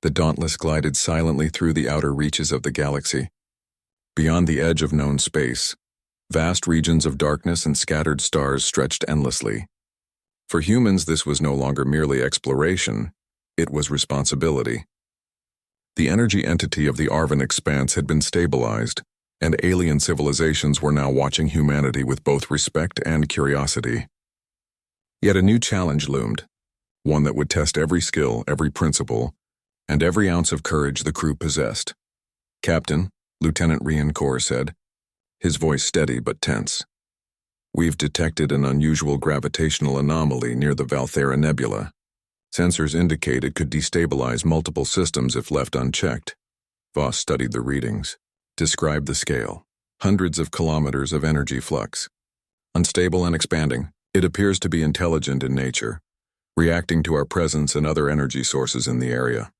The Dauntless glided silently through the outer reaches of the galaxy. Beyond the edge of known space, vast regions of darkness and scattered stars stretched endlessly. For humans, this was no longer merely exploration, it was responsibility. The energy entity of the Arvan expanse had been stabilized, and alien civilizations were now watching humanity with both respect and curiosity. Yet a new challenge loomed, one that would test every skill, every principle, and every ounce of courage the crew possessed. "Captain," Lieutenant Riencourt said, his voice steady but tense. "We've detected an unusual gravitational anomaly near the Valthera Nebula. Sensors indicate it could destabilize multiple systems if left unchecked." Voss studied the readings, described the scale. Hundreds of kilometers of energy flux. Unstable and expanding, it appears to be intelligent in nature, reacting to our presence and other energy sources in the area.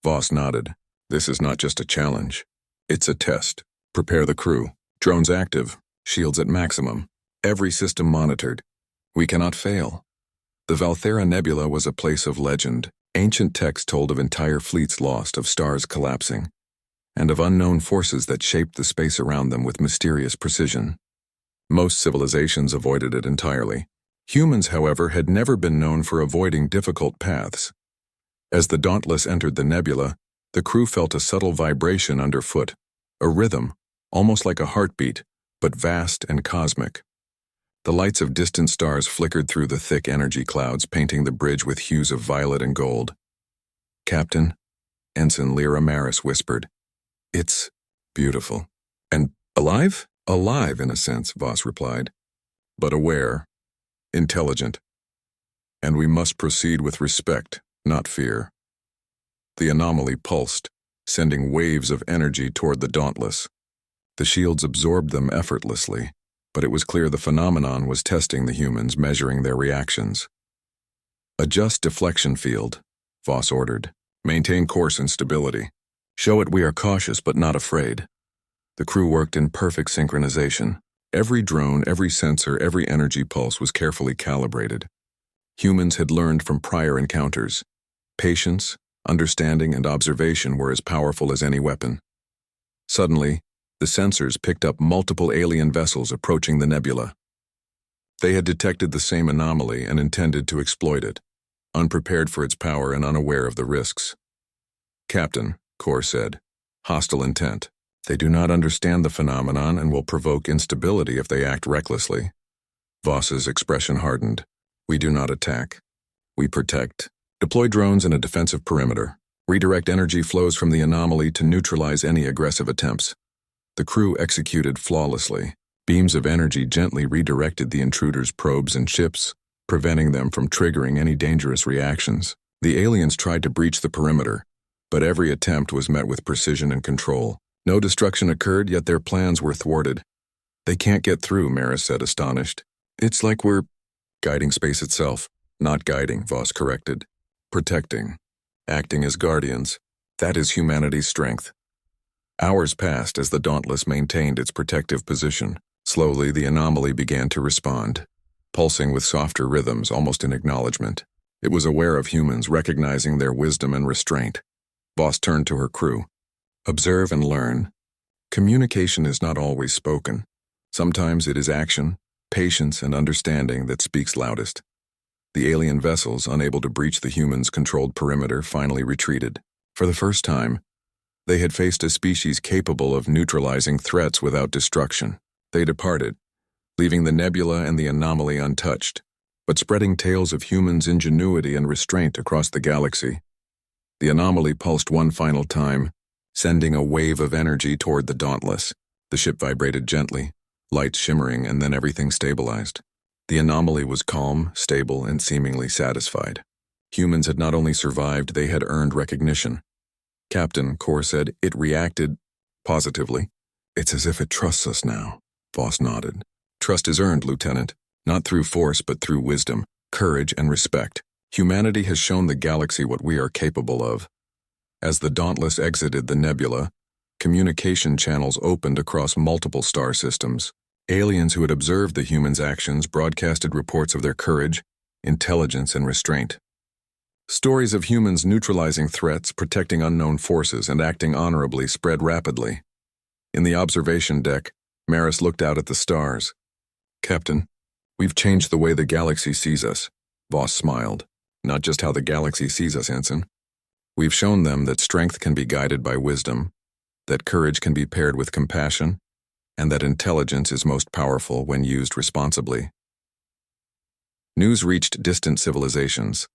Voss nodded. "This is not just a challenge. It's a test. Prepare the crew. Drones active, shields at maximum. Every system monitored. We cannot fail." The Valthera Nebula was a place of legend. Ancient texts told of entire fleets lost, of stars collapsing, and of unknown forces that shaped the space around them with mysterious precision. Most civilizations avoided it entirely. Humans, however, had never been known for avoiding difficult paths. As the Dauntless entered the nebula, the crew felt a subtle vibration underfoot, a rhythm, almost like a heartbeat, but vast and cosmic. The lights of distant stars flickered through the thick energy clouds, painting the bridge with hues of violet and gold. "Captain," Ensign Lyra Maris whispered, "it's beautiful." "And alive?" "Alive, in a sense," Voss replied, "but aware, intelligent. And we must proceed with respect, not fear." The anomaly pulsed, sending waves of energy toward the Dauntless. The shields absorbed them effortlessly, but it was clear the phenomenon was testing the humans, measuring their reactions. "Adjust deflection field," Voss ordered. "Maintain course and stability. Show it we are cautious but not afraid." The crew worked in perfect synchronization. Every drone, every sensor, every energy pulse was carefully calibrated. Humans had learned from prior encounters. Patience, understanding, and observation were as powerful as any weapon. Suddenly, the sensors picked up multiple alien vessels approaching the nebula. They had detected the same anomaly and intended to exploit it, unprepared for its power and unaware of the risks. "Captain," Kor said, "hostile intent. They do not understand the phenomenon and will provoke instability if they act recklessly." Voss's expression hardened. "We do not attack. We protect. Deploy drones in a defensive perimeter. Redirect energy flows from the anomaly to neutralize any aggressive attempts." The crew executed flawlessly. Beams of energy gently redirected the intruders' probes and ships, preventing them from triggering any dangerous reactions. The aliens tried to breach the perimeter, but every attempt was met with precision and control. No destruction occurred, yet their plans were thwarted. "They can't get through," Maris said, astonished. "It's like we're guiding space itself." "Not guiding," Voss corrected. "Protecting. Acting as guardians. That is humanity's strength." Hours passed as the Dauntless maintained its protective position. Slowly, the anomaly began to respond, pulsing with softer rhythms, almost in acknowledgement. It was aware of humans, recognizing their wisdom and restraint. Voss turned to her crew. "Observe and learn. Communication is not always spoken. Sometimes it is action, patience, and understanding that speaks loudest." The alien vessels, unable to breach the humans' controlled perimeter, finally retreated. For the first time, they had faced a species capable of neutralizing threats without destruction. They departed, leaving the nebula and the anomaly untouched, but spreading tales of humans' ingenuity and restraint across the galaxy. The anomaly pulsed one final time, sending a wave of energy toward the Dauntless. The ship vibrated gently, lights shimmering, and then everything stabilized. The anomaly was calm, stable, and seemingly satisfied. Humans had not only survived, they had earned recognition. "Captain," Kor said, "it reacted positively." "It's as if it trusts us now," Voss nodded. "Trust is earned, Lieutenant, not through force but through wisdom, courage, and respect. Humanity has shown the galaxy what we are capable of." As the Dauntless exited the nebula, communication channels opened across multiple star systems. Aliens who had observed the humans' actions broadcasted reports of their courage, intelligence, and restraint. Stories of humans neutralizing threats, protecting unknown forces, and acting honorably spread rapidly. In the observation deck, Maris looked out at the stars. "Captain, we've changed the way the galaxy sees us," Voss smiled. "Not just how the galaxy sees us, Ensign. We've shown them that strength can be guided by wisdom, that courage can be paired with compassion, and that intelligence is most powerful when used responsibly." News reached distant civilizations.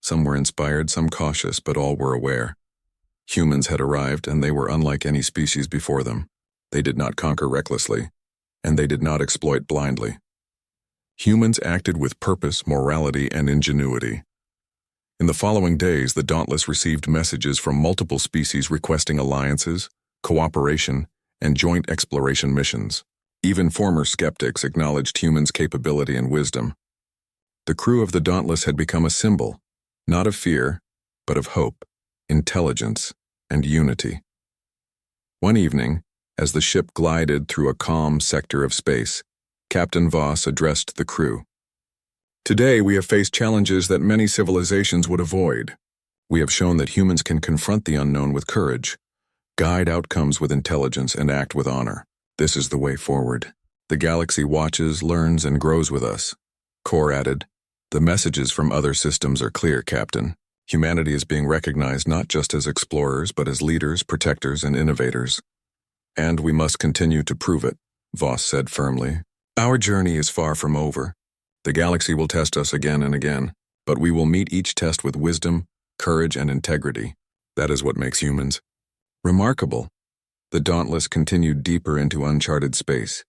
Some were inspired, some cautious, but all were aware. Humans had arrived, and they were unlike any species before them. They did not conquer recklessly, and they did not exploit blindly. Humans acted with purpose, morality, and ingenuity. In the following days, the Dauntless received messages from multiple species requesting alliances, cooperation, and joint exploration missions. Even former skeptics acknowledged humans' capability and wisdom. The crew of the Dauntless had become a symbol, not of fear, but of hope, intelligence, and unity. One evening, as the ship glided through a calm sector of space, Captain Voss addressed the crew. "Today we have faced challenges that many civilizations would avoid. We have shown that humans can confront the unknown with courage, guide outcomes with intelligence, and act with honor. This is the way forward. The galaxy watches, learns, and grows with us." Kor added, "The messages from other systems are clear, Captain. Humanity is being recognized not just as explorers, but as leaders, protectors, and innovators. And we must continue to prove it," Voss said firmly. "Our journey is far from over. The galaxy will test us again and again, but we will meet each test with wisdom, courage, and integrity. That is what makes humans remarkable." The Dauntless continued deeper into uncharted space.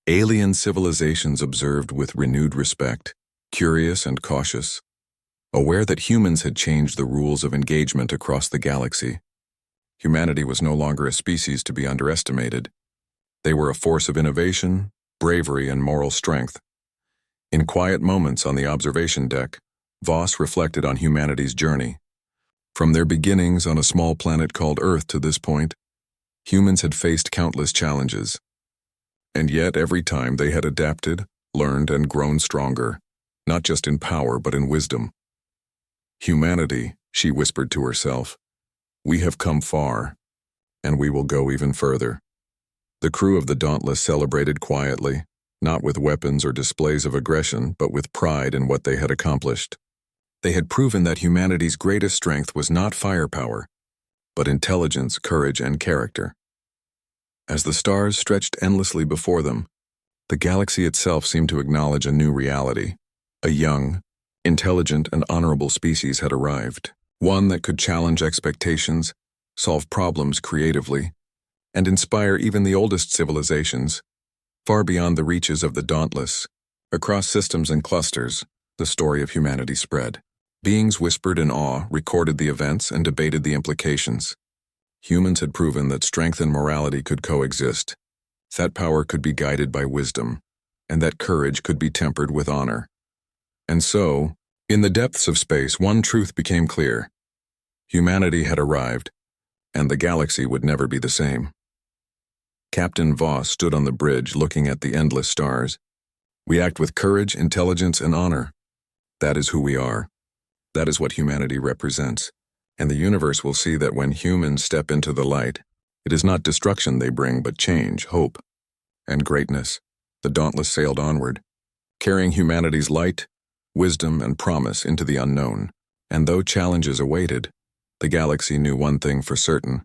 Alien civilizations observed with renewed respect, curious and cautious, aware that humans had changed the rules of engagement across the galaxy. Humanity was no longer a species to be underestimated. They were a force of innovation, bravery, and moral strength. In quiet moments on the observation deck, Voss reflected on humanity's journey. From their beginnings on a small planet called Earth to this point, humans had faced countless challenges. And yet every time they had adapted, learned, and grown stronger, not just in power but in wisdom. "Humanity," she whispered to herself, "we have come far, and we will go even further." The crew of the Dauntless celebrated quietly, not with weapons or displays of aggression, but with pride in what they had accomplished. They had proven that humanity's greatest strength was not firepower, but intelligence, courage, and character. As the stars stretched endlessly before them, the galaxy itself seemed to acknowledge a new reality. A young, intelligent, and honorable species had arrived, one that could challenge expectations, solve problems creatively, and inspire even the oldest civilizations. Far beyond the reaches of the Dauntless, across systems and clusters, the story of humanity spread. Beings whispered in awe, recorded the events, and debated the implications. Humans had proven that strength and morality could coexist, that power could be guided by wisdom, and that courage could be tempered with honor. And so, in the depths of space, one truth became clear. Humanity had arrived, and the galaxy would never be the same. Captain Voss stood on the bridge looking at the endless stars. "We act with courage, intelligence, and honor. That is who we are. That is what humanity represents. And the universe will see that when humans step into the light, it is not destruction they bring, but change, hope, and greatness." The Dauntless sailed onward, carrying humanity's light, wisdom, and promise into the unknown. And though challenges awaited, the galaxy knew one thing for certain.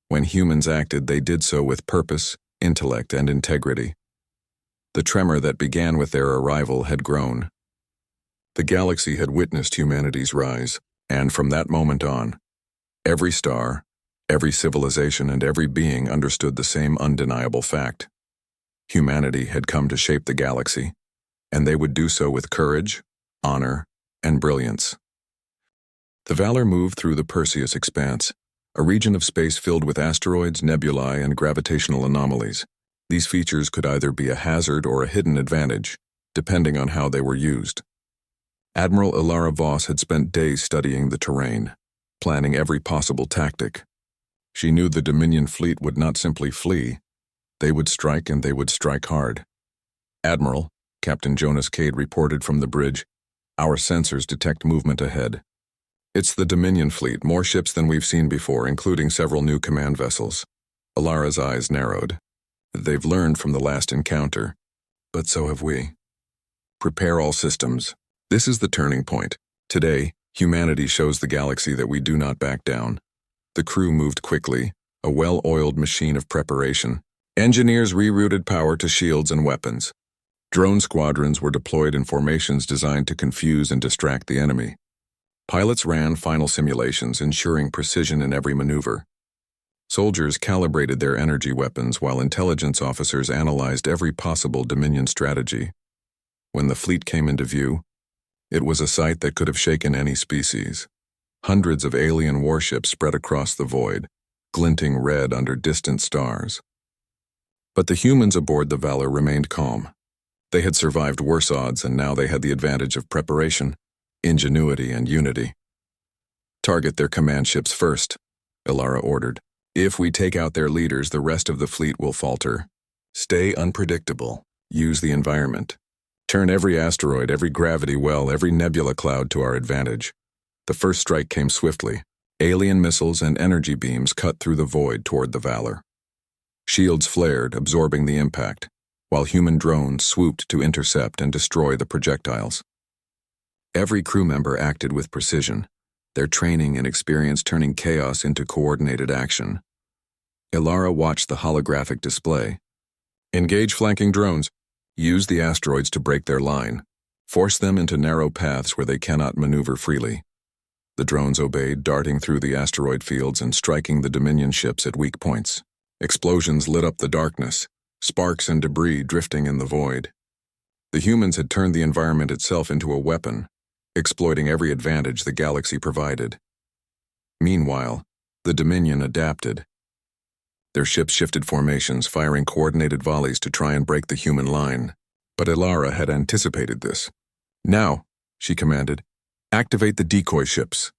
When humans acted, they did so with purpose, intellect, and integrity. The tremor that began with their arrival had grown. The galaxy had witnessed humanity's rise, and from that moment on, every star, every civilization, and every being understood the same undeniable fact. Humanity had come to shape the galaxy, and they would do so with courage, honor, and brilliance. The Valor moved through the Perseus expanse, a region of space filled with asteroids, nebulae, and gravitational anomalies. These features could either be a hazard or a hidden advantage, depending on how they were used. Admiral Ilara Voss had spent days studying the terrain, planning every possible tactic. She knew the Dominion fleet would not simply flee. They would strike, and they would strike hard. "Admiral," Captain Jonas Cade reported from the bridge, "our sensors detect movement ahead. It's the Dominion fleet, more ships than we've seen before, including several new command vessels. Alara's eyes narrowed. They've learned from the last encounter, but so have we. Prepare all systems. This is the turning point. Today, humanity shows the galaxy that we do not back down. The crew moved quickly, a well-oiled machine of preparation. Engineers rerouted power to shields and weapons. Drone squadrons were deployed in formations designed to confuse and distract the enemy. Pilots ran final simulations, ensuring precision in every maneuver. Soldiers calibrated their energy weapons while intelligence officers analyzed every possible Dominion strategy. When the fleet came into view, it was a sight that could have shaken any species. Hundreds of alien warships spread across the void, glinting red under distant stars. But the humans aboard the Valor remained calm. They had survived worse odds, and now they had the advantage of preparation, ingenuity, and unity. Target their command ships first, Alara ordered. If we take out their leaders, the rest of the fleet will falter. Stay unpredictable. Use the environment. Turn every asteroid, every gravity well, every nebula cloud to our advantage. The first strike came swiftly. Alien missiles and energy beams cut through the void toward the Valor. Shields flared, absorbing the impact, while human drones swooped to intercept and destroy the projectiles. Every crew member acted with precision, their training and experience turning chaos into coordinated action. Alara watched the holographic display. Engage flanking drones. Use the asteroids to break their line. Force them into narrow paths where they cannot maneuver freely. The drones obeyed, darting through the asteroid fields and striking the Dominion ships at weak points. Explosions lit up the darkness, sparks and debris drifting in the void. The humans had turned the environment itself into a weapon, exploiting every advantage the galaxy provided. Meanwhile, the Dominion adapted. Their ships shifted formations, firing coordinated volleys to try and break the human line. But Alara had anticipated this. Now, she commanded, activate the decoy ships.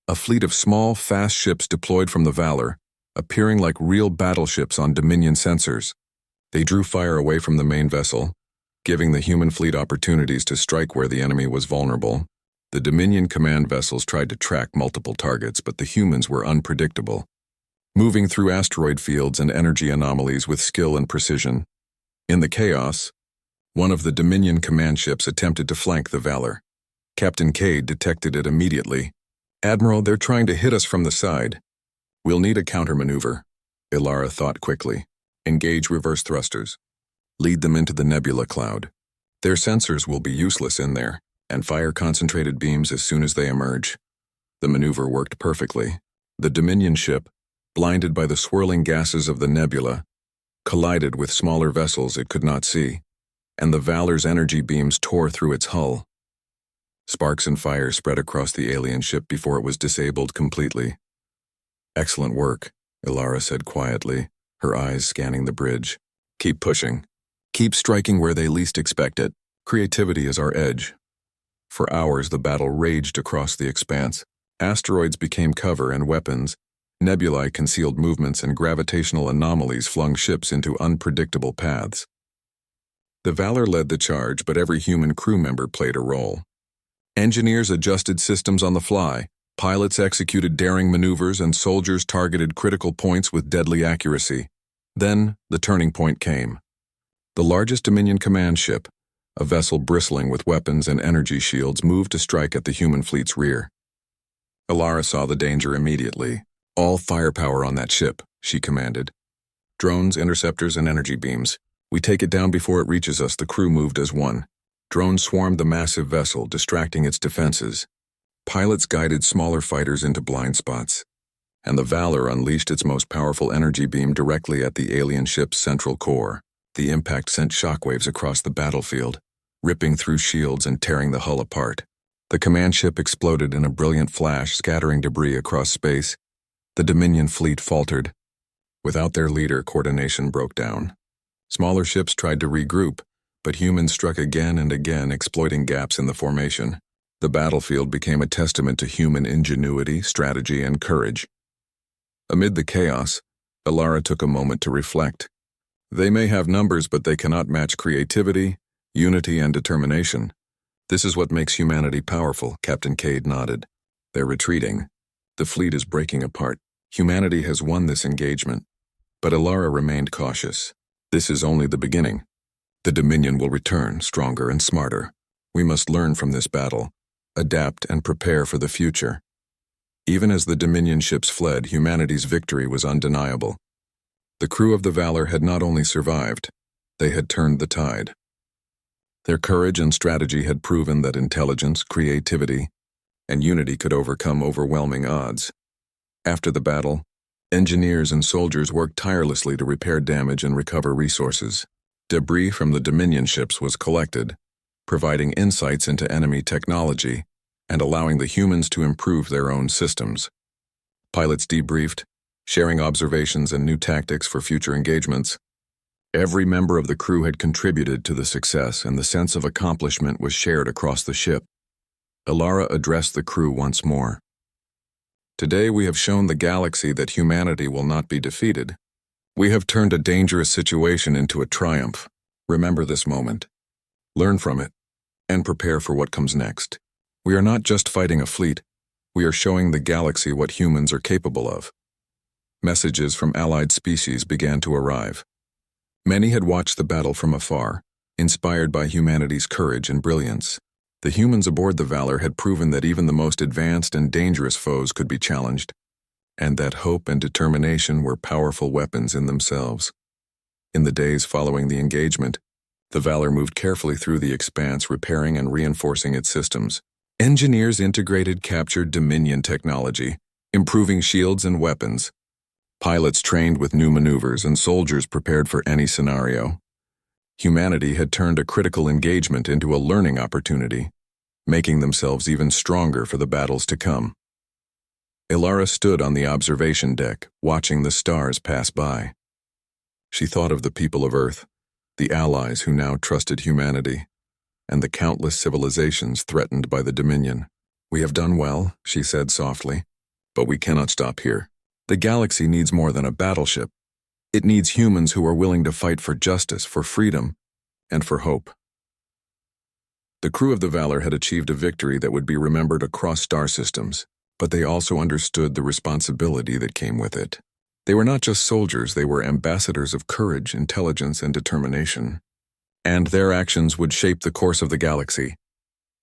A fleet of small, fast ships deployed from the Valor, appearing like real battleships on Dominion sensors. They drew fire away from the main vessel, giving the human fleet opportunities to strike where the enemy was vulnerable. The Dominion command vessels tried to track multiple targets, but the humans were unpredictable, moving through asteroid fields and energy anomalies with skill and precision. In the chaos, one of the Dominion command ships attempted to flank the Valor. Captain Cade detected it immediately. "Admiral, they're trying to hit us from the side." "We'll need a countermaneuver," Alara thought quickly. "Engage reverse thrusters. Lead them into the nebula cloud. Their sensors will be useless in there, and fire concentrated beams as soon as they emerge." The maneuver worked perfectly. The Dominion ship, blinded by the swirling gases of the nebula, collided with smaller vessels it could not see, and the Valor's energy beams tore through its hull. Sparks and fire spread across the alien ship before it was disabled completely. "Excellent work," Alara said quietly, her eyes scanning the bridge. "Keep pushing. Keep striking where they least expect it. Creativity is our edge." For hours the battle raged across the expanse. Asteroids became cover and weapons. Nebulae concealed movements, and gravitational anomalies flung ships into unpredictable paths. The Valor led the charge, but every human crew member played a role. Engineers adjusted systems on the fly, pilots executed daring maneuvers, and soldiers targeted critical points with deadly accuracy. Then, the turning point came. The largest Dominion command ship, a vessel bristling with weapons and energy shields, moved to strike at the human fleet's rear. Alara saw the danger immediately. "All firepower on that ship," she commanded. "Drones, interceptors, and energy beams. We take it down before it reaches us." The crew moved as one. Drones swarmed the massive vessel, distracting its defenses. Pilots guided smaller fighters into blind spots, and the Valor unleashed its most powerful energy beam directly at the alien ship's central core. The impact sent shockwaves across the battlefield, ripping through shields and tearing the hull apart. The command ship exploded in a brilliant flash, scattering debris across space. The Dominion fleet faltered. Without their leader, coordination broke down. Smaller ships tried to regroup, but humans struck again and again, exploiting gaps in the formation. The battlefield became a testament to human ingenuity, strategy, and courage. Amid the chaos, Alara took a moment to reflect. They may have numbers, but they cannot match creativity, unity, and determination. "This is what makes humanity powerful," Captain Cade nodded. They're retreating. The fleet is breaking apart. Humanity has won this engagement. But Alara remained cautious. This is only the beginning. The Dominion will return, stronger and smarter. We must learn from this battle, adapt and prepare for the future. Even as the Dominion ships fled, humanity's victory was undeniable. The crew of the Valor had not only survived, they had turned the tide. Their courage and strategy had proven that intelligence, creativity, and unity could overcome overwhelming odds. After the battle, engineers and soldiers worked tirelessly to repair damage and recover resources. Debris from the Dominion ships was collected, providing insights into enemy technology and allowing the humans to improve their own systems. Pilots debriefed, sharing observations and new tactics for future engagements. Every member of the crew had contributed to the success, and the sense of accomplishment was shared across the ship. Alara addressed the crew once more. Today we have shown the galaxy that humanity will not be defeated. We have turned a dangerous situation into a triumph. Remember this moment. Learn from it, and prepare for what comes next. We are not just fighting a fleet, we are showing the galaxy what humans are capable of. Messages from allied species began to arrive. Many had watched the battle from afar, inspired by humanity's courage and brilliance. The humans aboard the Valor had proven that even the most advanced and dangerous foes could be challenged, and that hope and determination were powerful weapons in themselves. In the days following the engagement, the Valor moved carefully through the expanse, repairing and reinforcing its systems. Engineers integrated captured Dominion technology, improving shields and weapons. Pilots trained with new maneuvers and soldiers prepared for any scenario. Humanity had turned a critical engagement into a learning opportunity, making themselves even stronger for the battles to come. Alara stood on the observation deck, watching the stars pass by. She thought of the people of Earth, the allies who now trusted humanity, and the countless civilizations threatened by the Dominion. "We have done well," she said softly, "but we cannot stop here. The galaxy needs more than a battleship. It needs humans who are willing to fight for justice, for freedom, and for hope." The crew of the Valor had achieved a victory that would be remembered across star systems, but they also understood the responsibility that came with it. They were not just soldiers, they were ambassadors of courage, intelligence, and determination. And their actions would shape the course of the galaxy.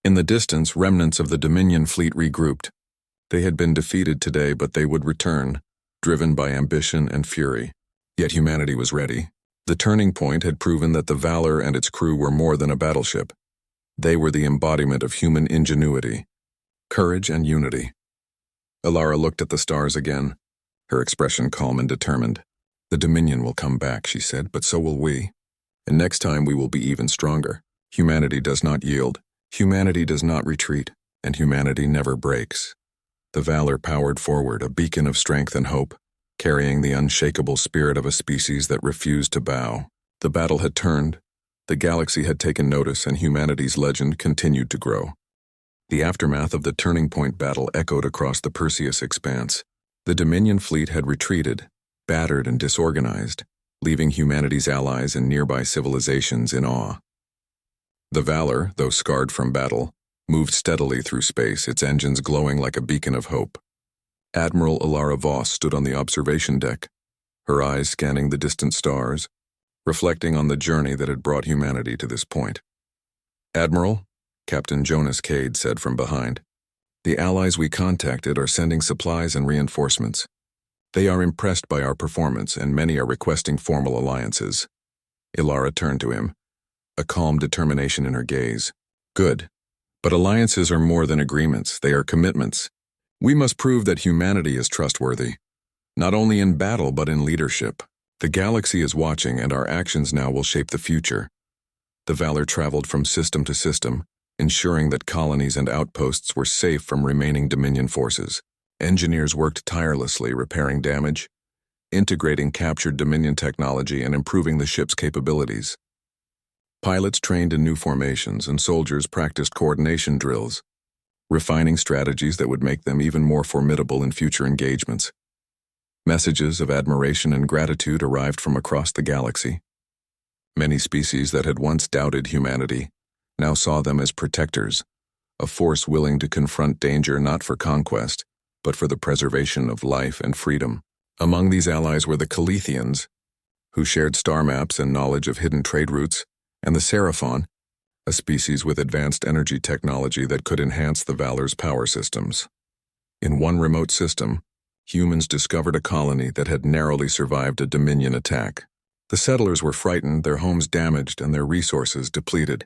In the distance, remnants of the Dominion fleet regrouped. They had been defeated today, but they would return, driven by ambition and fury. Yet humanity was ready. The turning point had proven that the Valor and its crew were more than a battleship. They were the embodiment of human ingenuity, courage, and unity. Alara looked at the stars again, her expression calm and determined. "The Dominion will come back," she said, "but so will we. And next time we will be even stronger. Humanity does not yield, humanity does not retreat, and humanity never breaks." The Valor powered forward, a beacon of strength and hope, carrying the unshakable spirit of a species that refused to bow. The battle had turned, the galaxy had taken notice, and humanity's legend continued to grow. The aftermath of the Turning Point battle echoed across the Perseus expanse. The Dominion fleet had retreated, battered and disorganized, leaving humanity's allies and nearby civilizations in awe. The Valor, though scarred from battle, moved steadily through space, its engines glowing like a beacon of hope. Admiral Alara Voss stood on the observation deck, her eyes scanning the distant stars, reflecting on the journey that had brought humanity to this point. "Admiral," Captain Jonas Cade said from behind, "the allies we contacted are sending supplies and reinforcements. They are impressed by our performance, and many are requesting formal alliances." Alara turned to him, a calm determination in her gaze. "Good. But alliances are more than agreements, they are commitments. We must prove that humanity is trustworthy, not only in battle but in leadership. The galaxy is watching, and our actions now will shape the future." The Valor traveled from system to system, ensuring that colonies and outposts were safe from remaining Dominion forces. Engineers worked tirelessly, repairing damage, integrating captured Dominion technology, and improving the ship's capabilities. Pilots trained in new formations, and soldiers practiced coordination drills, refining strategies that would make them even more formidable in future engagements. Messages of admiration and gratitude arrived from across the galaxy. Many species that had once doubted humanity now saw them as protectors, a force willing to confront danger not for conquest, but for the preservation of life and freedom. Among these allies were the Calethians, who shared star maps and knowledge of hidden trade routes, and the Seraphon, a species with advanced energy technology that could enhance the Valor's power systems. In one remote system, humans discovered a colony that had narrowly survived a Dominion attack. The settlers were frightened, their homes damaged, and their resources depleted.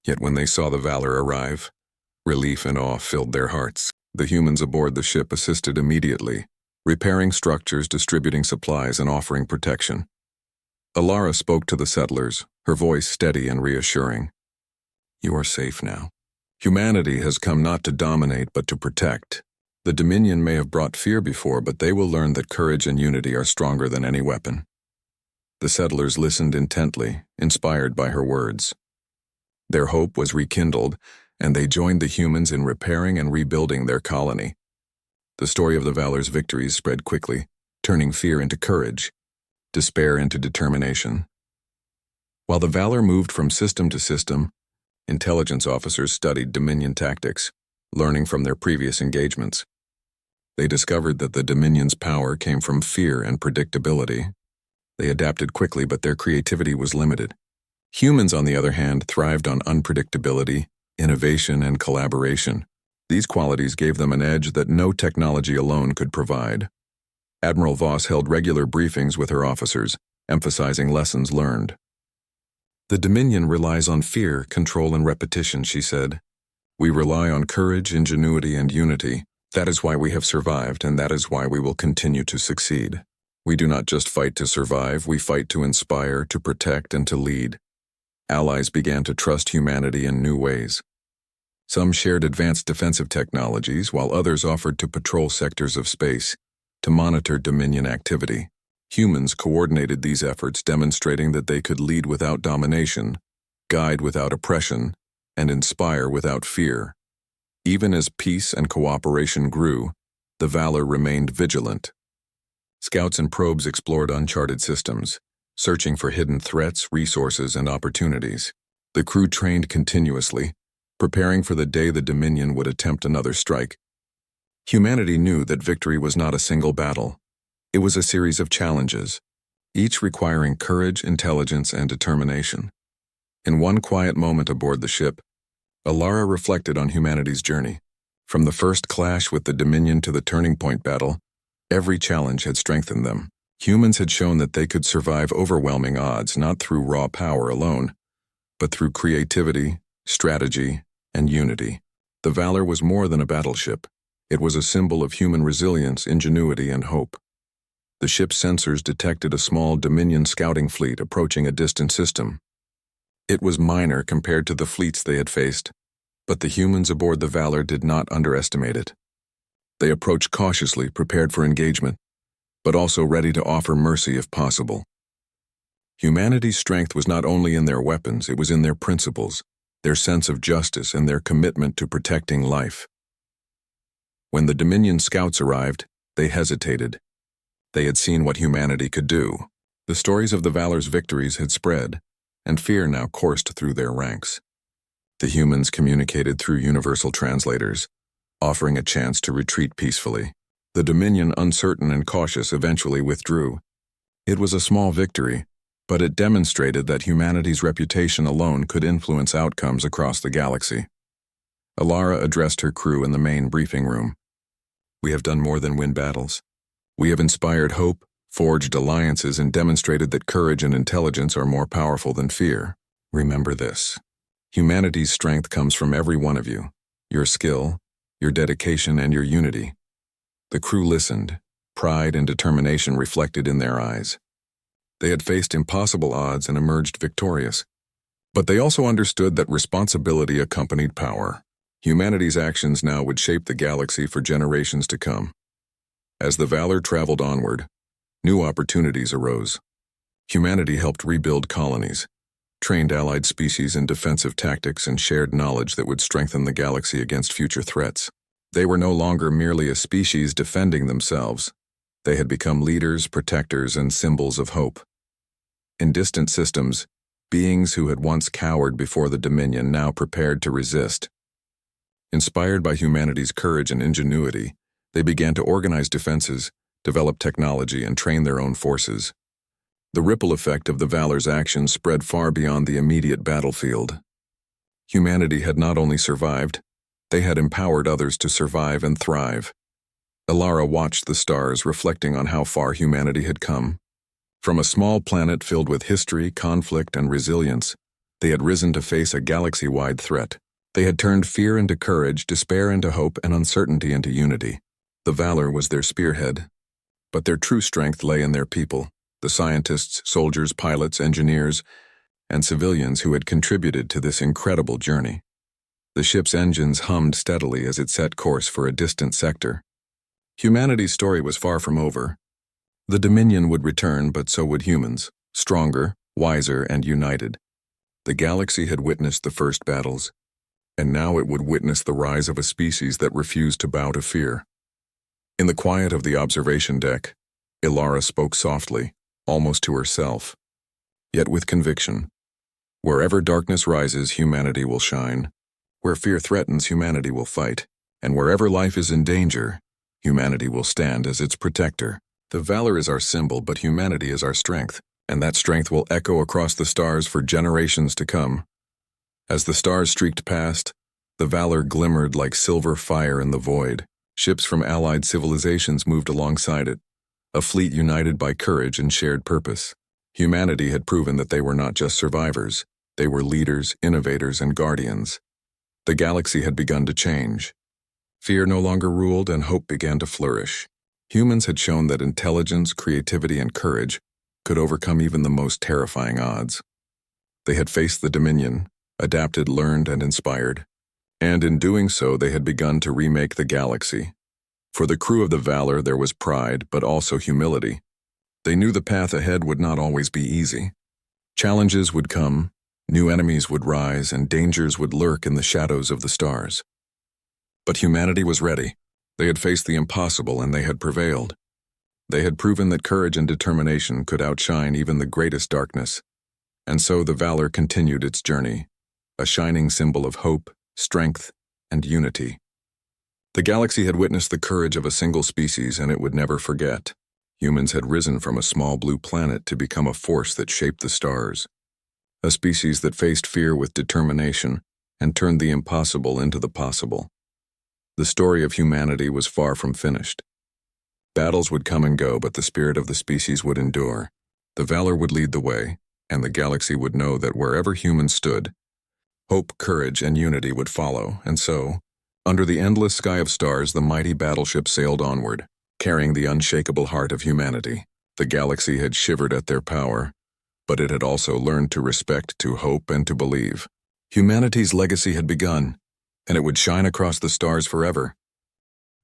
Yet when they saw the Valor arrive, relief and awe filled their hearts. The humans aboard the ship assisted immediately, repairing structures, distributing supplies, and offering protection. Alara spoke to the settlers, her voice steady and reassuring. "You are safe now. Humanity has come not to dominate but to protect. The Dominion may have brought fear before, but they will learn that courage and unity are stronger than any weapon." The settlers listened intently, inspired by her words. Their hope was rekindled, and they joined the humans in repairing and rebuilding their colony. The story of the Valor's victories spread quickly, turning fear into courage, despair into determination. While the Valor moved from system to system, intelligence officers studied Dominion tactics, learning from their previous engagements. They discovered that the Dominion's power came from fear and predictability. They adapted quickly, but their creativity was limited. Humans, on the other hand, thrived on unpredictability, innovation, and collaboration. These qualities gave them an edge that no technology alone could provide. Admiral Voss held regular briefings with her officers, emphasizing lessons learned. "The Dominion relies on fear, control, and repetition," she said. "We rely on courage, ingenuity, and unity. That is why we have survived, and that is why we will continue to succeed. We do not just fight to survive, we fight to inspire, to protect, and to lead." Allies began to trust humanity in new ways. Some shared advanced defensive technologies, while others offered to patrol sectors of space, to monitor Dominion activity. Humans coordinated these efforts, demonstrating that they could lead without domination, guide without oppression, and inspire without fear. Even as peace and cooperation grew, the Valor remained vigilant. Scouts and probes explored uncharted systems, searching for hidden threats, resources, and opportunities. The crew trained continuously, preparing for the day the Dominion would attempt another strike. Humanity knew that victory was not a single battle. It was a series of challenges, each requiring courage, intelligence, and determination. In one quiet moment aboard the ship, Alara reflected on humanity's journey. From the first clash with the Dominion to the turning point battle, every challenge had strengthened them. Humans had shown that they could survive overwhelming odds not through raw power alone, but through creativity, strategy, and unity. The Valor was more than a battleship. It was a symbol of human resilience, ingenuity, and hope. The ship's sensors detected a small Dominion scouting fleet approaching a distant system. It was minor compared to the fleets they had faced, but the humans aboard the Valor did not underestimate it. They approached cautiously, prepared for engagement, but also ready to offer mercy if possible. Humanity's strength was not only in their weapons, it was in their principles, their sense of justice, and their commitment to protecting life. When the Dominion scouts arrived, they hesitated. They had seen what humanity could do. The stories of the Valor's victories had spread, and fear now coursed through their ranks. The humans communicated through universal translators, offering a chance to retreat peacefully. The Dominion, uncertain and cautious, eventually withdrew. It was a small victory, but it demonstrated that humanity's reputation alone could influence outcomes across the galaxy. Alara addressed her crew in the main briefing room. "We have done more than win battles. We have inspired hope, forged alliances, and demonstrated that courage and intelligence are more powerful than fear. Remember this. Humanity's strength comes from every one of you, your skill, your dedication, and your unity." The crew listened, pride and determination reflected in their eyes. They had faced impossible odds and emerged victorious. But they also understood that responsibility accompanied power. Humanity's actions now would shape the galaxy for generations to come. As the Valor traveled onward, new opportunities arose. Humanity helped rebuild colonies, trained allied species in defensive tactics, and shared knowledge that would strengthen the galaxy against future threats. They were no longer merely a species defending themselves. They had become leaders, protectors, and symbols of hope. In distant systems, beings who had once cowered before the Dominion now prepared to resist. Inspired by humanity's courage and ingenuity, they began to organize defenses, develop technology, and train their own forces. The ripple effect of the Valor's actions spread far beyond the immediate battlefield. Humanity had not only survived, they had empowered others to survive and thrive. Alara watched the stars, reflecting on how far humanity had come. From a small planet filled with history, conflict, and resilience, they had risen to face a galaxy-wide threat. They had turned fear into courage, despair into hope, and uncertainty into unity. The Valor was their spearhead, but their true strength lay in their people, the scientists, soldiers, pilots, engineers, and civilians who had contributed to this incredible journey. The ship's engines hummed steadily as it set course for a distant sector. Humanity's story was far from over. The Dominion would return, but so would humans, stronger, wiser, and united. The galaxy had witnessed the first battles, and now it would witness the rise of a species that refused to bow to fear. In the quiet of the observation deck, Alara spoke softly, almost to herself, yet with conviction. Wherever darkness rises, humanity will shine. Where fear threatens, humanity will fight. And wherever life is in danger, humanity will stand as its protector. The Valor is our symbol, but humanity is our strength, and that strength will echo across the stars for generations to come. As the stars streaked past, the Valor glimmered like silver fire in the void. Ships from allied civilizations moved alongside it, a fleet united by courage and shared purpose. Humanity had proven that they were not just survivors, they were leaders, innovators, and guardians. The galaxy had begun to change. Fear no longer ruled, and hope began to flourish. Humans had shown that intelligence, creativity, and courage could overcome even the most terrifying odds. They had faced the Dominion, adapted, learned, and inspired. And in doing so, they had begun to remake the galaxy. For the crew of the Valor, there was pride, but also humility. They knew the path ahead would not always be easy. Challenges would come, new enemies would rise, and dangers would lurk in the shadows of the stars. But humanity was ready. They had faced the impossible, and they had prevailed. They had proven that courage and determination could outshine even the greatest darkness. And so the Valor continued its journey, a shining symbol of hope, strength, and unity. The galaxy had witnessed the courage of a single species, and it would never forget. Humans had risen from a small blue planet to become a force that shaped the stars. A species that faced fear with determination and turned the impossible into the possible. The story of humanity was far from finished. Battles would come and go, but the spirit of the species would endure. The Valor would lead the way, and the galaxy would know that wherever humans stood, hope, courage, and unity would follow. And so, under the endless sky of stars, the mighty battleship sailed onward, carrying the unshakable heart of humanity. The galaxy had shivered at their power, but it had also learned to respect, to hope, and to believe. Humanity's legacy had begun, and it would shine across the stars forever.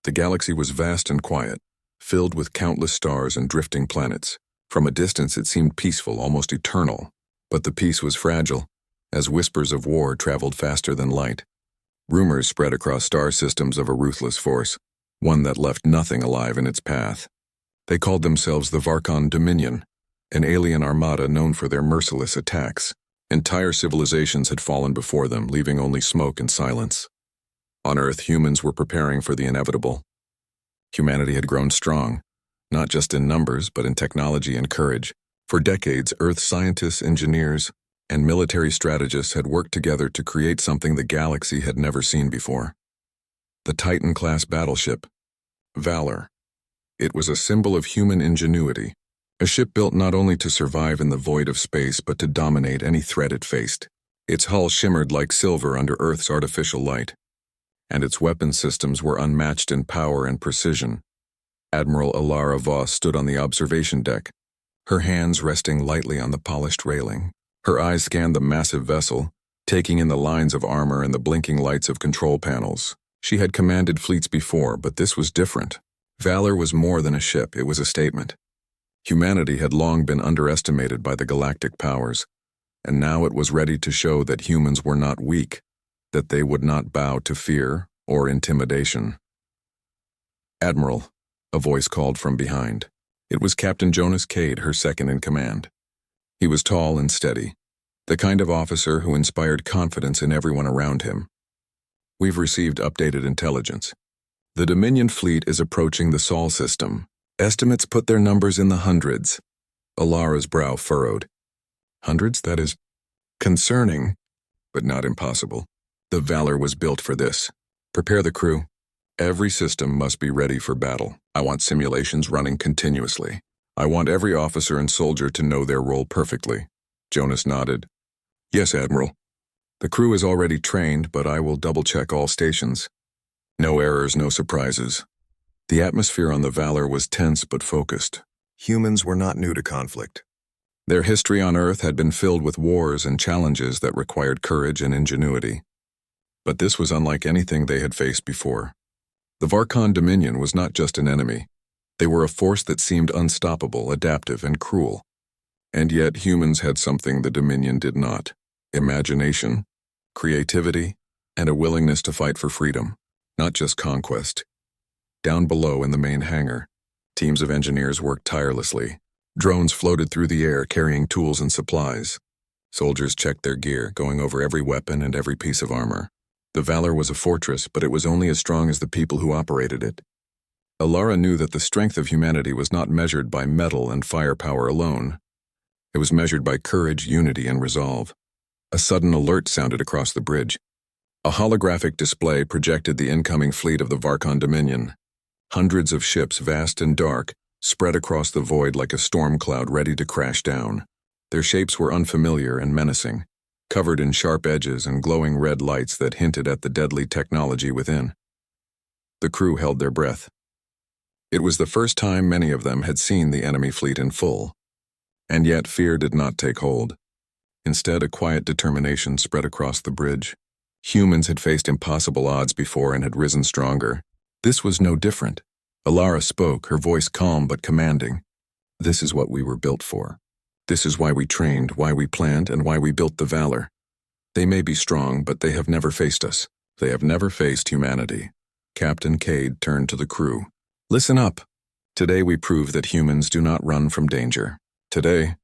The galaxy was vast and quiet, filled with countless stars and drifting planets. From a distance it seemed peaceful, almost eternal, but the peace was fragile, as whispers of war traveled faster than light. Rumors spread across star systems of a ruthless force, one that left nothing alive in its path. They called themselves the Varkon Dominion, an alien armada known for their merciless attacks. Entire civilizations had fallen before them, leaving only smoke and silence. On Earth, humans were preparing for the inevitable. Humanity had grown strong, not just in numbers, but in technology and courage. For decades, Earth scientists, engineers, and military strategists had worked together to create something the galaxy had never seen before. The Titan-class battleship, Valor. It was a symbol of human ingenuity, a ship built not only to survive in the void of space, but to dominate any threat it faced. Its hull shimmered like silver under Earth's artificial light, and its weapon systems were unmatched in power and precision. Admiral Alara Voss stood on the observation deck, her hands resting lightly on the polished railing. Her eyes scanned the massive vessel, taking in the lines of armor and the blinking lights of control panels. She had commanded fleets before, but this was different. Valor was more than a ship, it was a statement. Humanity had long been underestimated by the galactic powers, and now it was ready to show that humans were not weak, that they would not bow to fear or intimidation. "Admiral," a voice called from behind. It was Captain Jonas Cade, her second in command. He was tall and steady, the kind of officer who inspired confidence in everyone around him. We've received updated intelligence. The Dominion fleet is approaching the Sol system. Estimates put their numbers in the hundreds. Alara's brow furrowed. Hundreds? That is concerning, but not impossible. The Valor was built for this. Prepare the crew. Every system must be ready for battle. I want simulations running continuously. I want every officer and soldier to know their role perfectly. Jonas nodded. Yes, Admiral. The crew is already trained, but I will double-check all stations. No errors, no surprises. The atmosphere on the Valor was tense but focused. Humans were not new to conflict. Their history on Earth had been filled with wars and challenges that required courage and ingenuity. But this was unlike anything they had faced before. The Varkon Dominion was not just an enemy. They were a force that seemed unstoppable, adaptive, and cruel. And yet humans had something the Dominion did not: imagination, creativity, and a willingness to fight for freedom, not just conquest. Down below in the main hangar, teams of engineers worked tirelessly. Drones floated through the air carrying tools and supplies. Soldiers checked their gear, going over every weapon and every piece of armor. The Valor was a fortress, but it was only as strong as the people who operated it. Alara knew that the strength of humanity was not measured by metal and firepower alone. It was measured by courage, unity, and resolve. A sudden alert sounded across the bridge. A holographic display projected the incoming fleet of the Varkon Dominion. Hundreds of ships, vast and dark, spread across the void like a storm cloud ready to crash down. Their shapes were unfamiliar and menacing, covered in sharp edges and glowing red lights that hinted at the deadly technology within. The crew held their breath. It was the first time many of them had seen the enemy fleet in full. And yet fear did not take hold. Instead, a quiet determination spread across the bridge. Humans had faced impossible odds before and had risen stronger. This was no different. Alara spoke, her voice calm but commanding. This is what we were built for. This is why we trained, why we planned, and why we built the Valor. They may be strong, but they have never faced us. They have never faced humanity. Captain Cade turned to the crew. Listen up. Today we prove that humans do not run from danger. Today,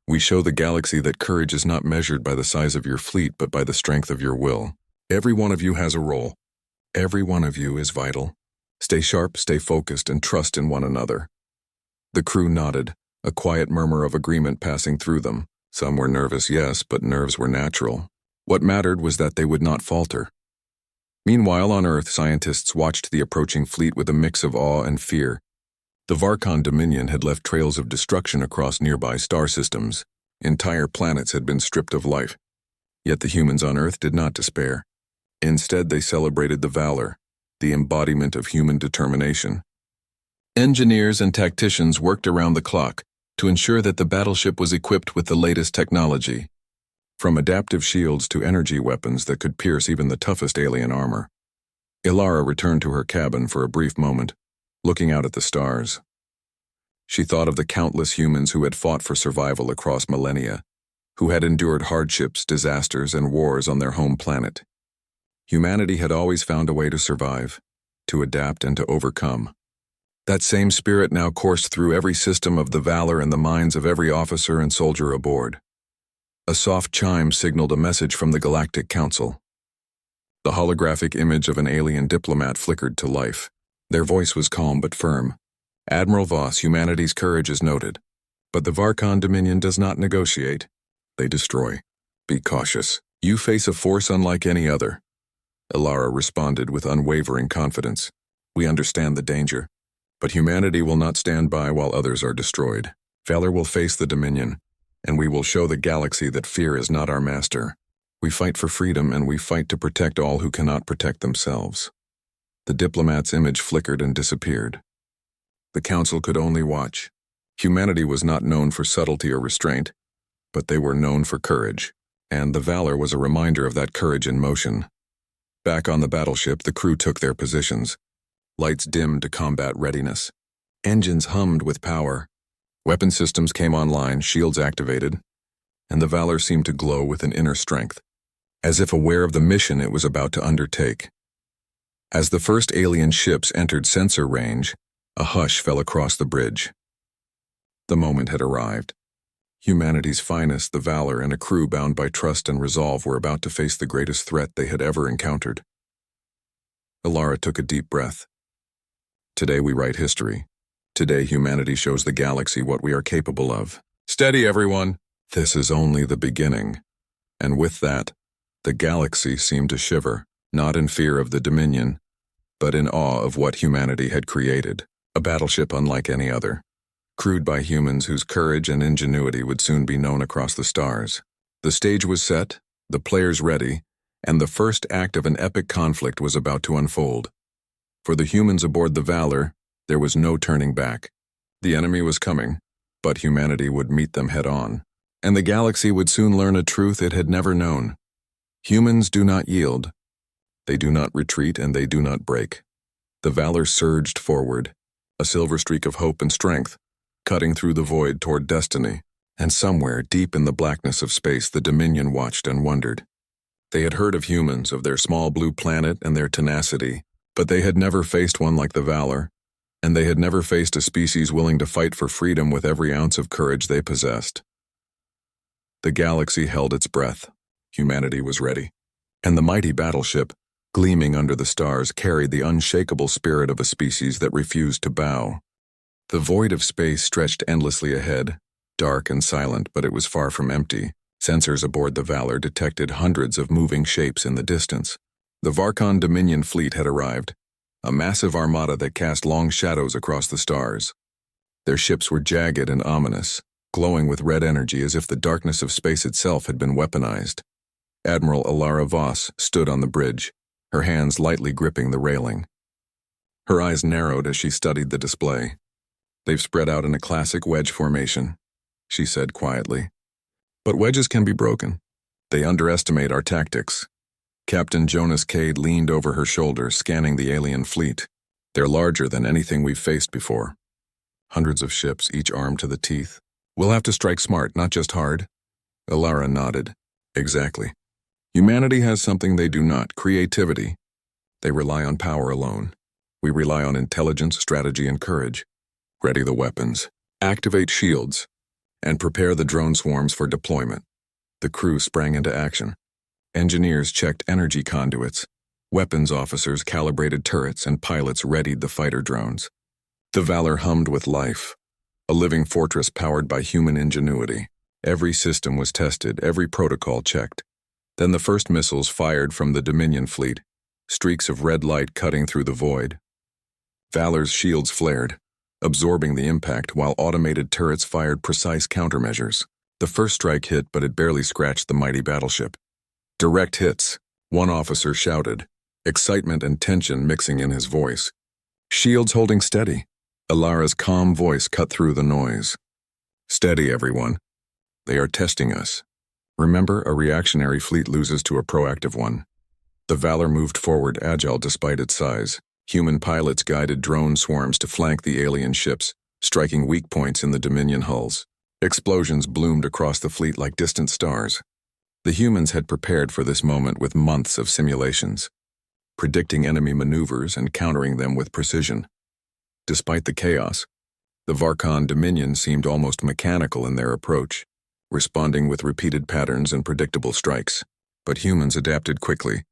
we show the galaxy that courage is not measured by the size of your fleet, but by the strength of your will. Every one of you has a role. Every one of you is vital. Stay sharp, stay focused, and trust in one another. The crew nodded, a quiet murmur of agreement passing through them. Some were nervous, yes, but nerves were natural. What mattered was that they would not falter. Meanwhile, on Earth, scientists watched the approaching fleet with a mix of awe and fear. The Varkon Dominion had left trails of destruction across nearby star systems. Entire planets had been stripped of life. Yet the humans on Earth did not despair. Instead, they celebrated the Valor, the embodiment of human determination. Engineers and tacticians worked around the clock to ensure that the battleship was equipped with the latest technology, from adaptive shields to energy weapons that could pierce even the toughest alien armor. Alara returned to her cabin for a brief moment, looking out at the stars. She thought of the countless humans who had fought for survival across millennia, who had endured hardships, disasters, and wars on their home planet. Humanity had always found a way to survive, to adapt, and to overcome. That same spirit now coursed through every system of the Valor and the minds of every officer and soldier aboard. A soft chime signaled a message from the Galactic Council. The holographic image of an alien diplomat flickered to life. Their voice was calm but firm. Admiral Voss, humanity's courage is noted, but the Varkon Dominion does not negotiate. They destroy. Be cautious. You face a force unlike any other. Alara responded with unwavering confidence. We understand the danger, but humanity will not stand by while others are destroyed. Valor will face the Dominion, and we will show the galaxy that fear is not our master. We fight for freedom, and we fight to protect all who cannot protect themselves. The diplomat's image flickered and disappeared. The council could only watch. Humanity was not known for subtlety or restraint, but they were known for courage, and the Valor was a reminder of that courage in motion. Back on the battleship, the crew took their positions. Lights dimmed to combat readiness. Engines hummed with power. Weapon systems came online, shields activated, and the Valor seemed to glow with an inner strength, as if aware of the mission it was about to undertake. As the first alien ships entered sensor range, a hush fell across the bridge. The moment had arrived. Humanity's finest, the Valor, and a crew bound by trust and resolve were about to face the greatest threat they had ever encountered. Alara took a deep breath. Today we write history. Today humanity shows the galaxy what we are capable of. Steady, everyone! This is only the beginning. And with that, the galaxy seemed to shiver, not in fear of the Dominion, but in awe of what humanity had created. A battleship unlike any other, crewed by humans whose courage and ingenuity would soon be known across the stars. The stage was set, the players ready, and the first act of an epic conflict was about to unfold. For the humans aboard the Valor, there was no turning back. The enemy was coming, but humanity would meet them head-on, and the galaxy would soon learn a truth it had never known. Humans do not yield. They do not retreat, and they do not break. The Valor surged forward, a silver streak of hope and strength, cutting through the void toward destiny, and somewhere deep in the blackness of space the Dominion watched and wondered. They had heard of humans, of their small blue planet and their tenacity, but they had never faced one like the Valor, and they had never faced a species willing to fight for freedom with every ounce of courage they possessed. The galaxy held its breath. Humanity was ready, and the mighty battleship, gleaming under the stars, carried the unshakable spirit of a species that refused to bow. The void of space stretched endlessly ahead, dark and silent, but it was far from empty. Sensors aboard the Valor detected hundreds of moving shapes in the distance. The Varkon Dominion fleet had arrived, a massive armada that cast long shadows across the stars. Their ships were jagged and ominous, glowing with red energy as if the darkness of space itself had been weaponized. Admiral Alara Voss stood on the bridge, her hands lightly gripping the railing. Her eyes narrowed as she studied the display. "They've spread out in a classic wedge formation," she said quietly. "But wedges can be broken. They underestimate our tactics." Captain Jonas Cade leaned over her shoulder, scanning the alien fleet. "They're larger than anything we've faced before. Hundreds of ships, each armed to the teeth. We'll have to strike smart, not just hard." Alara nodded. "Exactly. Humanity has something they do not: creativity. They rely on power alone. We rely on intelligence, strategy, and courage. Ready the weapons. Activate shields. And prepare the drone swarms for deployment." The crew sprang into action. Engineers checked energy conduits. Weapons officers calibrated turrets, and pilots readied the fighter drones. The Valor hummed with life, a living fortress powered by human ingenuity. Every system was tested, every protocol checked. Then the first missiles fired from the Dominion fleet, streaks of red light cutting through the void. Valor's shields flared, absorbing the impact, while automated turrets fired precise countermeasures. The first strike hit, but it barely scratched the mighty battleship. "Direct hits," one officer shouted, excitement and tension mixing in his voice. "Shields holding steady." Alara's calm voice cut through the noise. "Steady, everyone. They are testing us. Remember, a reactionary fleet loses to a proactive one." The Valor moved forward, agile despite its size. Human pilots guided drone swarms to flank the alien ships, striking weak points in the Dominion hulls. Explosions bloomed across the fleet like distant stars. The humans had prepared for this moment with months of simulations, predicting enemy maneuvers and countering them with precision. Despite the chaos, the Varkon Dominion seemed almost mechanical in their approach, responding with repeated patterns and predictable strikes. But humans adapted quickly.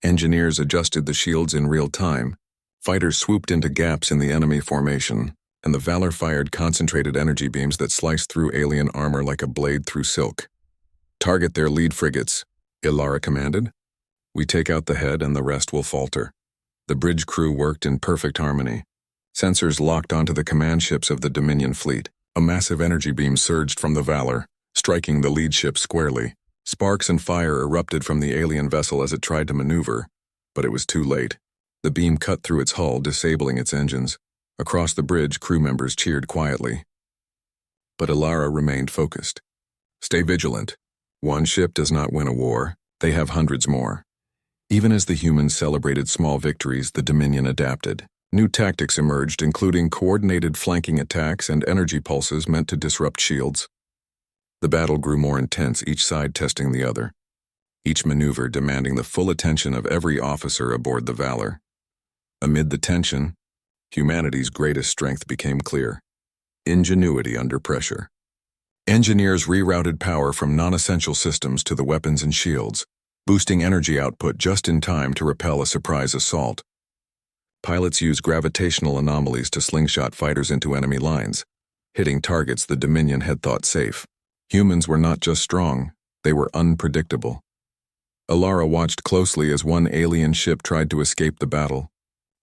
Engineers adjusted the shields in real time. Fighters swooped into gaps in the enemy formation, and the Valor fired concentrated energy beams that sliced through alien armor like a blade through silk. "Target their lead frigates," Alara commanded. "We take out the head and the rest will falter." The bridge crew worked in perfect harmony. Sensors locked onto the command ships of the Dominion fleet. A massive energy beam surged from the Valor, striking the lead ship squarely. Sparks and fire erupted from the alien vessel as it tried to maneuver, but it was too late. The beam cut through its hull, disabling its engines. Across the bridge, crew members cheered quietly. But Alara remained focused. "Stay vigilant. One ship does not win a war. They have hundreds more." Even as the humans celebrated small victories, the Dominion adapted. New tactics emerged, including coordinated flanking attacks and energy pulses meant to disrupt shields. The battle grew more intense, each side testing the other, each maneuver demanding the full attention of every officer aboard the Valor. Amid the tension, humanity's greatest strength became clear: ingenuity under pressure. Engineers rerouted power from non-essential systems to the weapons and shields, boosting energy output just in time to repel a surprise assault. Pilots used gravitational anomalies to slingshot fighters into enemy lines, hitting targets the Dominion had thought safe. Humans were not just strong, they were unpredictable. Alara watched closely as one alien ship tried to escape the battle.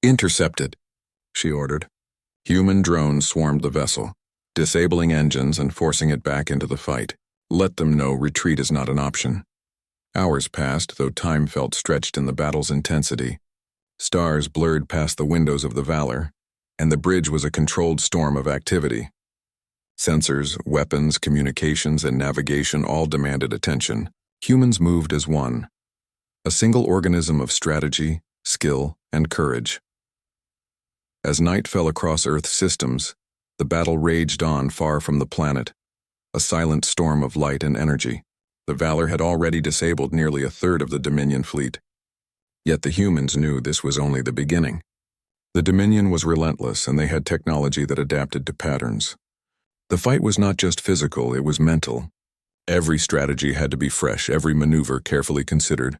"Intercept it," she ordered. Human drones swarmed the vessel, disabling engines and forcing it back into the fight. Let them know retreat is not an option. Hours passed, though time felt stretched in the battle's intensity. Stars blurred past the windows of the Valor, and the bridge was a controlled storm of activity. Sensors, weapons, communications, and navigation all demanded attention. Humans moved as one, a single organism of strategy, skill, and courage. As night fell across Earth's systems, the battle raged on far from the planet, a silent storm of light and energy. The Valor had already disabled nearly a third of the Dominion fleet. Yet the humans knew this was only the beginning. The Dominion was relentless, and they had technology that adapted to patterns. The fight was not just physical, it was mental. Every strategy had to be fresh, every maneuver carefully considered.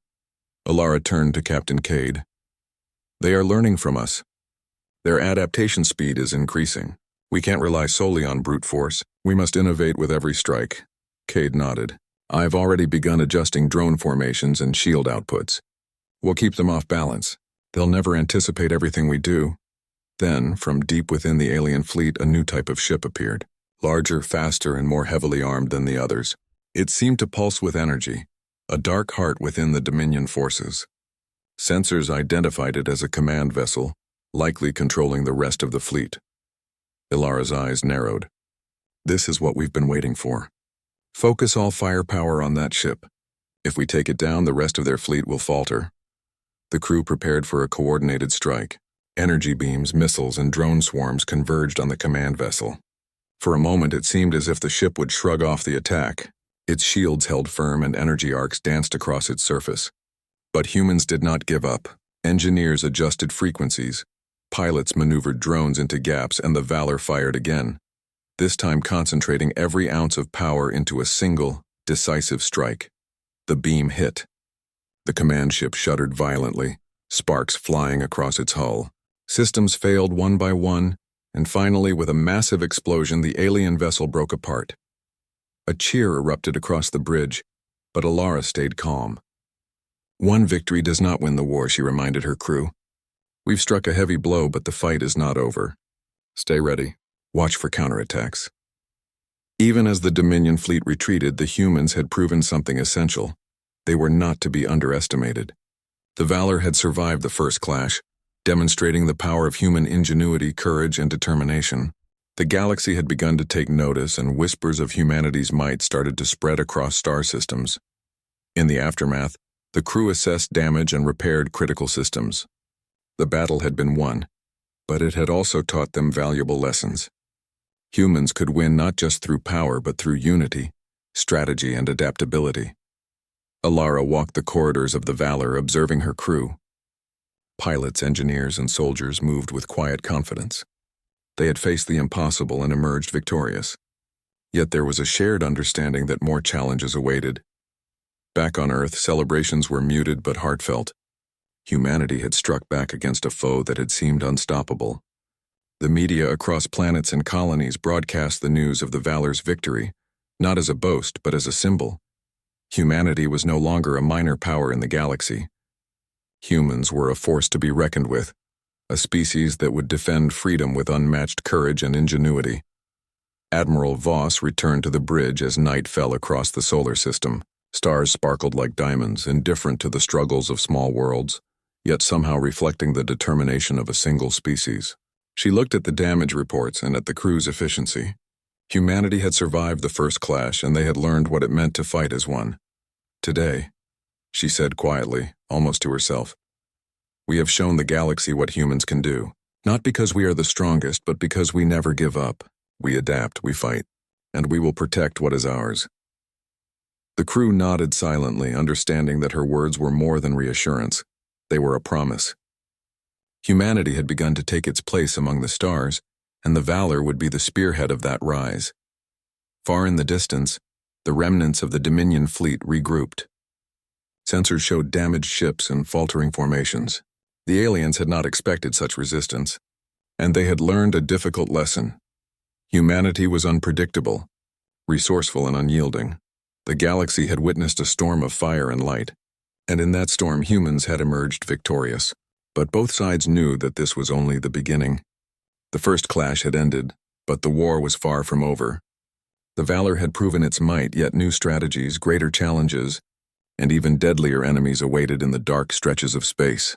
Alara turned to Captain Cade. "They are learning from us. Their adaptation speed is increasing. We can't rely solely on brute force. We must innovate with every strike." Cade nodded. "I've already begun adjusting drone formations and shield outputs. We'll keep them off balance. They'll never anticipate everything we do." Then, from deep within the alien fleet, a new type of ship appeared. Larger, faster, and more heavily armed than the others. It seemed to pulse with energy, a dark heart within the Dominion forces. Sensors identified it as a command vessel, likely controlling the rest of the fleet. Ilara's eyes narrowed. "This is what we've been waiting for. Focus all firepower on that ship. If we take it down, the rest of their fleet will falter." The crew prepared for a coordinated strike. Energy beams, missiles, and drone swarms converged on the command vessel. For a moment, it seemed as if the ship would shrug off the attack. Its shields held firm and energy arcs danced across its surface. But humans did not give up. Engineers adjusted frequencies. Pilots maneuvered drones into gaps, and the Valor fired again, this time concentrating every ounce of power into a single, decisive strike. The beam hit. The command ship shuddered violently, sparks flying across its hull. Systems failed one by one, and finally, with a massive explosion, the alien vessel broke apart. A cheer erupted across the bridge, but Alara stayed calm. "One victory does not win the war," she reminded her crew. "We've struck a heavy blow, but the fight is not over. Stay ready. Watch for counterattacks." Even as the Dominion fleet retreated, the humans had proven something essential. They were not to be underestimated. The Valor had survived the first clash, demonstrating the power of human ingenuity, courage, and determination. The galaxy had begun to take notice, and whispers of humanity's might started to spread across star systems. In the aftermath, the crew assessed damage and repaired critical systems. The battle had been won, but it had also taught them valuable lessons. Humans could win not just through power, but through unity, strategy, and adaptability. Alara walked the corridors of the Valor, observing her crew. Pilots, engineers, and soldiers moved with quiet confidence. They had faced the impossible and emerged victorious. Yet there was a shared understanding that more challenges awaited. Back on Earth, celebrations were muted but heartfelt. Humanity had struck back against a foe that had seemed unstoppable. The media across planets and colonies broadcast the news of the Valor's victory, not as a boast, but as a symbol. Humanity was no longer a minor power in the galaxy. Humans were a force to be reckoned with, a species that would defend freedom with unmatched courage and ingenuity. Admiral Voss returned to the bridge as night fell across the solar system. Stars sparkled like diamonds, indifferent to the struggles of small worlds, yet somehow reflecting the determination of a single species. She looked at the damage reports and at the crew's efficiency. Humanity had survived the first clash, and they had learned what it meant to fight as one. "Today," she said quietly, almost to herself, "we have shown the galaxy what humans can do, not because we are the strongest, but because we never give up. We adapt, we fight, and we will protect what is ours." The crew nodded silently, understanding that her words were more than reassurance. They were a promise. Humanity had begun to take its place among the stars, and the Valor would be the spearhead of that rise. Far in the distance, the remnants of the Dominion fleet regrouped. Sensors showed damaged ships and faltering formations. The aliens had not expected such resistance, and they had learned a difficult lesson. Humanity was unpredictable, resourceful and unyielding. The galaxy had witnessed a storm of fire and light, and in that storm humans had emerged victorious. But both sides knew that this was only the beginning. The first clash had ended, but the war was far from over. The Valor had proven its might, yet new strategies, greater challenges, and even deadlier enemies awaited in the dark stretches of space.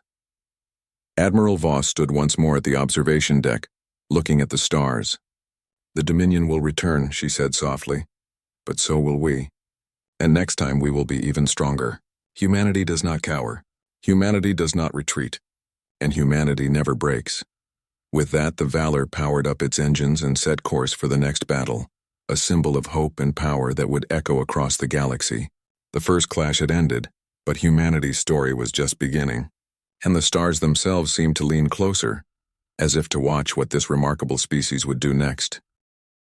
Admiral Voss stood once more at the observation deck, looking at the stars. "The Dominion will return," she said softly, "but so will we. And next time we will be even stronger. Humanity does not cower. Humanity does not retreat. And humanity never breaks." With that, the Valor powered up its engines and set course for the next battle, a symbol of hope and power that would echo across the galaxy. The first clash had ended, but humanity's story was just beginning. And the stars themselves seemed to lean closer, as if to watch what this remarkable species would do next.